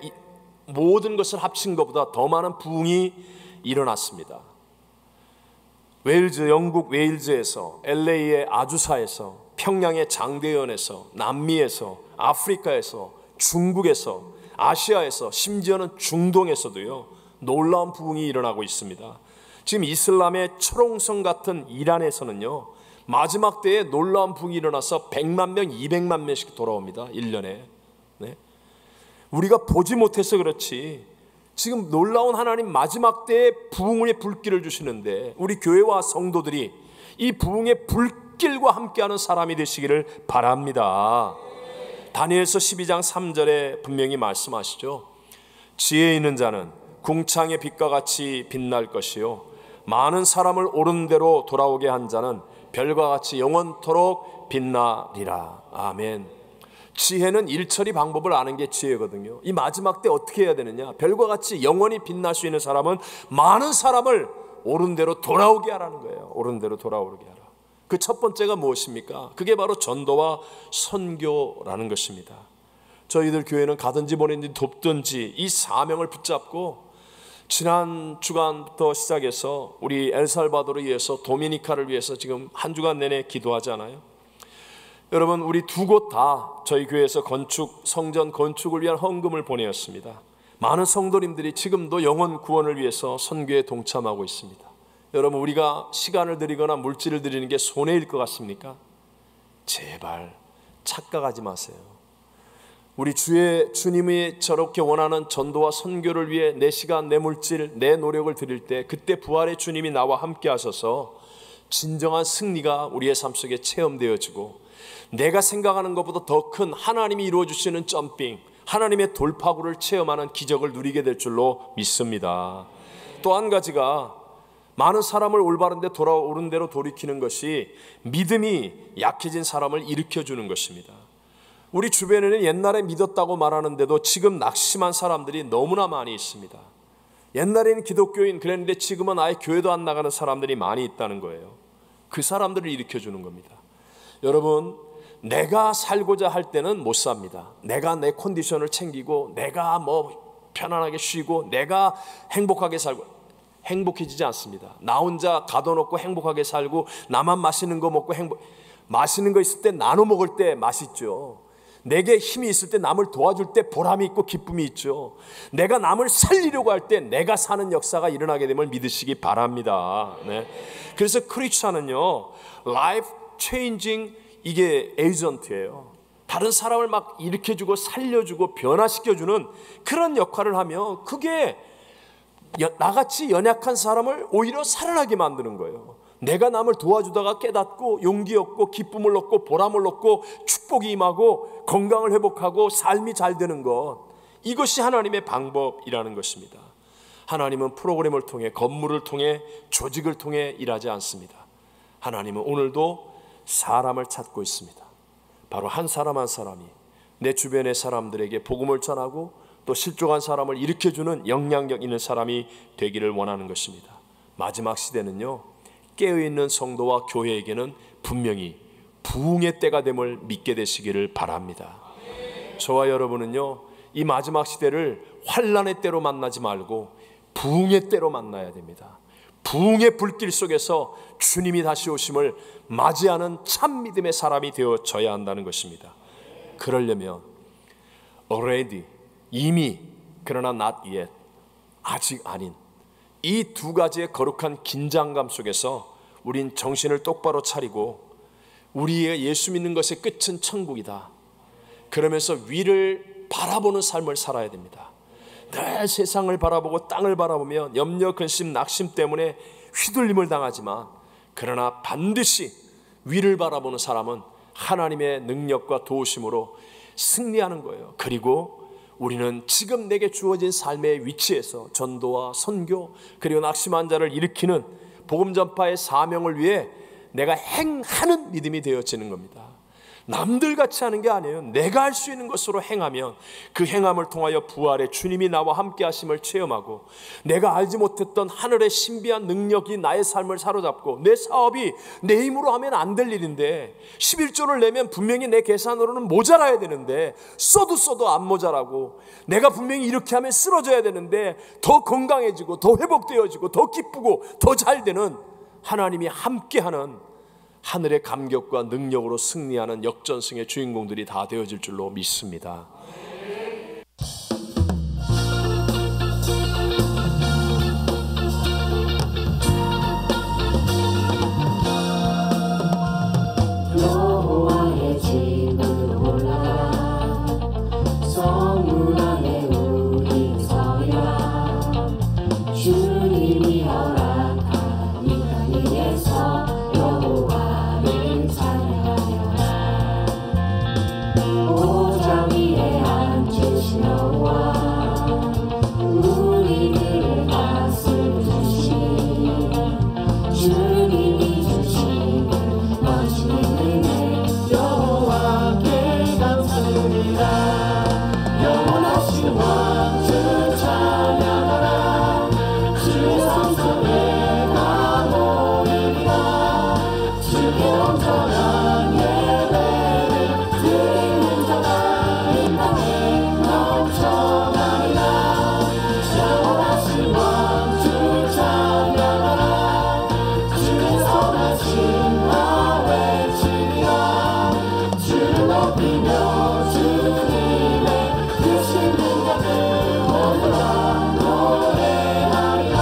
모든 것을 합친 것보다 더 많은 부흥이 일어났습니다. 웨일즈, 영국 웨일즈에서, LA의 아주사에서, 평양의 장대연에서, 남미에서, 아프리카에서, 중국에서, 아시아에서, 심지어는 중동에서도요, 놀라운 부흥이 일어나고 있습니다. 지금 이슬람의 철옹성 같은 이란에서는요, 마지막 때에 놀라운 부흥이 일어나서 100만 명, 200만 명씩 돌아옵니다. 1년에. 네. 우리가 보지 못해서 그렇지 지금 놀라운 하나님 마지막 때에 부흥의 불길을 주시는데, 우리 교회와 성도들이 이 부흥의 불길과 함께하는 사람이 되시기를 바랍니다. 다니엘서 12장 3절에 분명히 말씀하시죠. 지혜 있는 자는 궁창의 빛과 같이 빛날 것이요, 많은 사람을 옳은 대로 돌아오게 한 자는 별과 같이 영원토록 빛나리라. 아멘. 지혜는 일처리 방법을 아는 게 지혜거든요. 이 마지막 때 어떻게 해야 되느냐? 별과 같이 영원히 빛날 수 있는 사람은 많은 사람을 옳은 대로 돌아오게 하라는 거예요. 옳은 대로 돌아오게 하라. 그 첫 번째가 무엇입니까? 그게 바로 전도와 선교라는 것입니다. 저희들 교회는 가든지 보내든지 돕든지 이 사명을 붙잡고 지난 주간부터 시작해서 우리 엘살바도르를 위해서, 도미니카를 위해서 지금 한 주간 내내 기도하잖아요. 여러분, 우리 두 곳 다 저희 교회에서 성전 건축을 위한 헌금을 보내었습니다. 많은 성도님들이 지금도 영혼 구원을 위해서 선교에 동참하고 있습니다. 여러분, 우리가 시간을 들이거나 물질을 드리는 게 손해일 것 같습니까? 제발 착각하지 마세요. 우리 주님이 저렇게 원하는 전도와 선교를 위해 내 시간, 내 물질, 내 노력을 드릴 때, 그때 부활의 주님이 나와 함께 하셔서 진정한 승리가 우리의 삶 속에 체험되어지고, 내가 생각하는 것보다 더 큰 하나님이 이루어주시는 점핑, 하나님의 돌파구를 체험하는 기적을 누리게 될 줄로 믿습니다. 또 한 가지가, 많은 사람을 올바른 데 옳은 대로 돌이키는 것이 믿음이 약해진 사람을 일으켜주는 것입니다. 우리 주변에는 옛날에 믿었다고 말하는데도 지금 낙심한 사람들이 너무나 많이 있습니다. 옛날에는 기독교인 그랬는데 지금은 아예 교회도 안 나가는 사람들이 많이 있다는 거예요. 그 사람들을 일으켜주는 겁니다. 여러분, 내가 살고자 할 때는 못 삽니다. 내가 내 컨디션을 챙기고, 내가 편안하게 쉬고, 내가 행복하게 살고, 행복해지지 않습니다. 나 혼자 가둬놓고 행복하게 살고, 나만 맛있는 거 먹고 맛있는 거 있을 때 나눠 먹을 때 맛있죠. 내게 힘이 있을 때 남을 도와줄 때 보람이 있고 기쁨이 있죠. 내가 남을 살리려고 할 때 내가 사는 역사가 일어나게 됨을 믿으시기 바랍니다. 네. 그래서 크리스찬은요, 라이프 체인징 이게 에이전트예요. 다른 사람을 막 일으켜주고 살려주고 변화시켜주는 그런 역할을 하며, 그게 나같이 연약한 사람을 오히려 살아나게 만드는 거예요. 내가 남을 도와주다가 깨닫고 용기 얻고 기쁨을 얻고 보람을 얻고 축복이 임하고 건강을 회복하고 삶이 잘 되는 것, 이것이 하나님의 방법이라는 것입니다. 하나님은 프로그램을 통해, 건물을 통해, 조직을 통해 일하지 않습니다. 하나님은 오늘도 사람을 찾고 있습니다. 바로 한 사람 한 사람이 내 주변의 사람들에게 복음을 전하고 또 실족한 사람을 일으켜주는 영향력 있는 사람이 되기를 원하는 것입니다. 마지막 시대는요, 깨어있는 성도와 교회에게는 분명히 부흥의 때가 됨을 믿게 되시기를 바랍니다. 저와 여러분은요, 이 마지막 시대를 환난의 때로 만나지 말고 부흥의 때로 만나야 됩니다. 부흥의 불길 속에서 주님이 다시 오심을 맞이하는 참 믿음의 사람이 되어져야 한다는 것입니다. 그러려면 already, 이미, 그러나 not yet, 아직 아닌 이 두 가지의 거룩한 긴장감 속에서 우린 정신을 똑바로 차리고, 우리의 예수 믿는 것의 끝은 천국이다, 그러면서 위를 바라보는 삶을 살아야 됩니다. 늘 세상을 바라보고 땅을 바라보면 염려, 근심, 낙심 때문에 휘둘림을 당하지만, 그러나 반드시 위를 바라보는 사람은 하나님의 능력과 도우심으로 승리하는 거예요. 그리고 우리는 지금 내게 주어진 삶의 위치에서 전도와 선교, 그리고 낙심한 자를 일으키는 복음 전파의 사명을 위해 내가 행하는 믿음이 되어지는 겁니다. 남들 같이 하는 게 아니에요. 내가 할 수 있는 것으로 행하면 그 행함을 통하여 부활의 주님이 나와 함께 하심을 체험하고, 내가 알지 못했던 하늘의 신비한 능력이 나의 삶을 사로잡고, 내 사업이 내 힘으로 하면 안 될 일인데 11조를 내면 분명히 내 계산으로는 모자라야 되는데 써도 안 모자라고, 내가 분명히 이렇게 하면 쓰러져야 되는데 더 건강해지고 더 회복되어지고 더 기쁘고 더 잘 되는, 하나님이 함께하는 하늘의 감격과 능력으로 승리하는 역전승의 주인공들이 다 되어질 줄로 믿습니다. 여호와의 집으로 올라가 성문 안에 우리 서야 주님이 허락한 이 땅 위에서 여호와를 찬양하여라. 오장 위에 앉으신 여호와, 우리들을 다스리신 주님이 주시는 멋진 은혜 여호와께 감사드리라. 영원하신 왕 주 찬양하라. 주의 성소에 다 모이리라. 주께 온전한 예배를 드리는 자가 이 땅에 넘쳐나리라. 영원하신 왕 주 찬양하라. 주의 선하심과 외치리라. 주를 높이며 주님의 크신 능력을 모두가 노래하리라.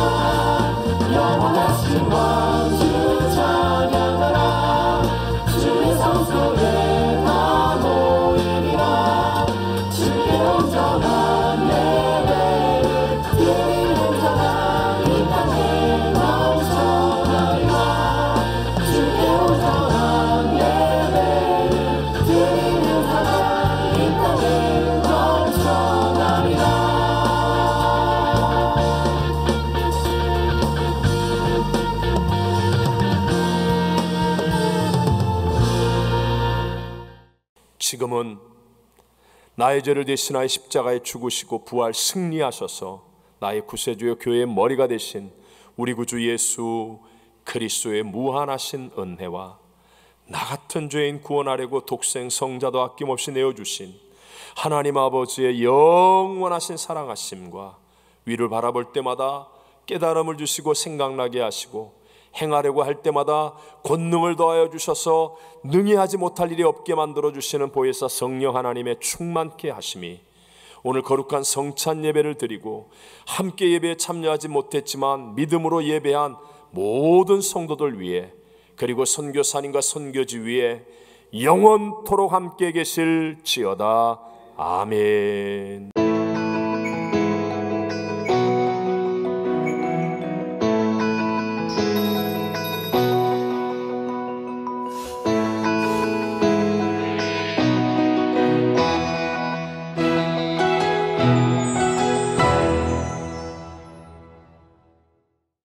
영원하신 왕 주 찬양하라. 주의 성소에 다 모이리라. 주께 온전한 예배를 드리는 자가 이 땅에 넘쳐나리라. 주께 온전한 예배를 드리는 자가 이 땅에 넘쳐나리라. 지금은 나의 죄를 대신하여 십자가에 죽으시고 부활 승리하셔서 나의 구세주요 교회의 머리가 되신 우리 구주 예수 그리스도의 무한하신 은혜와 나 같은 죄인 구원하려고 독생 성자도 아낌없이 내어주신 하나님 아버지의 영원하신 사랑하심과 위를 바라볼 때마다 깨달음을 주시고 생각나게 하시고 행하려고 할 때마다 권능을 더하여 주셔서 능히 하지 못할 일이 없게 만들어 주시는 보혜사 성령 하나님의 충만케 하심이 오늘 거룩한 성찬 예배를 드리고 함께 예배에 참여하지 못했지만 믿음으로 예배한 모든 성도들 위해, 그리고 선교사님과 선교지 위에 영원토록 함께 계실지어다. 아멘.